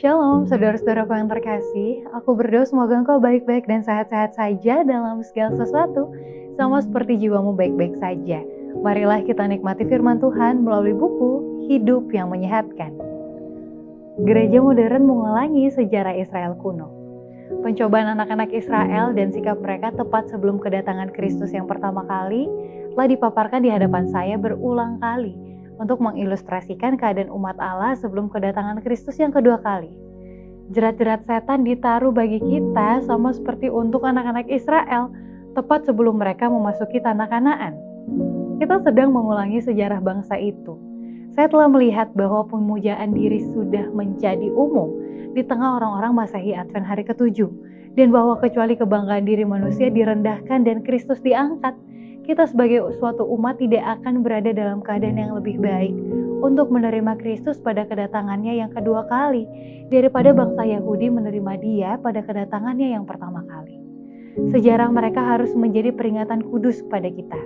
Shalom, saudara-saudaraku yang terkasih. Aku berdoa semoga engkau baik-baik dan sehat-sehat saja dalam segala sesuatu, sama seperti jiwamu baik-baik saja. Marilah kita nikmati firman Tuhan melalui buku Hidup yang Menyehatkan. Gereja modern mengulangi sejarah Israel kuno. Pencobaan anak-anak Israel dan sikap mereka tepat sebelum kedatangan Kristus yang pertama kali telah dipaparkan di hadapan saya berulang kali untuk mengilustrasikan keadaan umat Allah sebelum kedatangan Kristus yang kedua kali. Jerat-jerat setan ditaruh bagi kita sama seperti untuk anak-anak Israel tepat sebelum mereka memasuki tanah Kanaan. Kita sedang mengulangi sejarah bangsa itu. Saya telah melihat bahwa pemujaan diri sudah menjadi umum di tengah orang-orang Masehi Advent hari ke-7, dan bahwa kecuali kebanggaan diri manusia direndahkan dan Kristus diangkat, kita sebagai suatu umat tidak akan berada dalam keadaan yang lebih baik untuk menerima Kristus pada kedatangannya yang kedua kali daripada bangsa Yahudi menerima Dia pada kedatangannya yang pertama kali. Sejarah mereka harus menjadi peringatan kudus pada kita.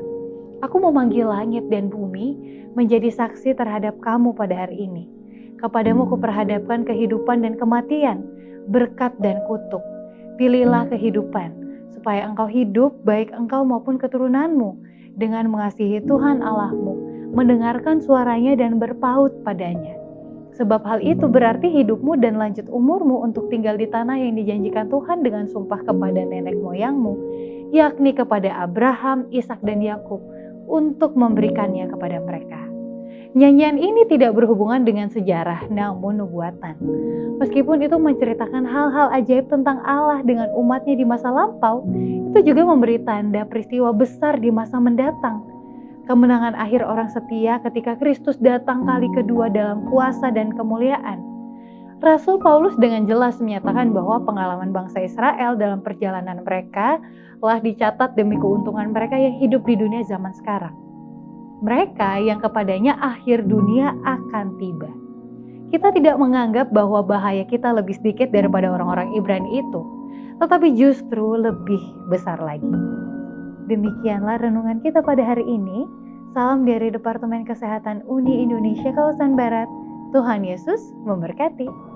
Aku memanggil langit dan bumi menjadi saksi terhadap kamu pada hari ini. Kepadamu kuperhadapkan kehidupan dan kematian, berkat dan kutuk. Pilihlah kehidupan, supaya engkau hidup baik engkau maupun keturunanmu dengan mengasihi Tuhan Allahmu, mendengarkan suaranya dan berpaut padanya. Sebab hal itu berarti hidupmu dan lanjut umurmu untuk tinggal di tanah yang dijanjikan Tuhan dengan sumpah kepada nenek moyangmu, yakni kepada Abraham, Ishak dan Yakub, untuk memberikannya kepada mereka. Nyanyian ini tidak berhubungan dengan sejarah, namun nubuatan. Meskipun itu menceritakan hal-hal ajaib tentang Allah dengan umatnya di masa lampau, itu juga memberi tanda peristiwa besar di masa mendatang. Kemenangan akhir orang setia ketika Kristus datang kali kedua dalam kuasa dan kemuliaan. Rasul Paulus dengan jelas menyatakan bahwa pengalaman bangsa Israel dalam perjalanan mereka telah dicatat demi keuntungan mereka yang hidup di dunia zaman sekarang. Mereka yang kepadanya akhir dunia akan tiba. Kita tidak menganggap bahwa bahaya kita lebih sedikit daripada orang-orang Ibrani itu, tetapi justru lebih besar lagi. Demikianlah renungan kita pada hari ini. Salam dari Departemen Kesehatan Uni Indonesia Kawasan Barat. Tuhan Yesus memberkati.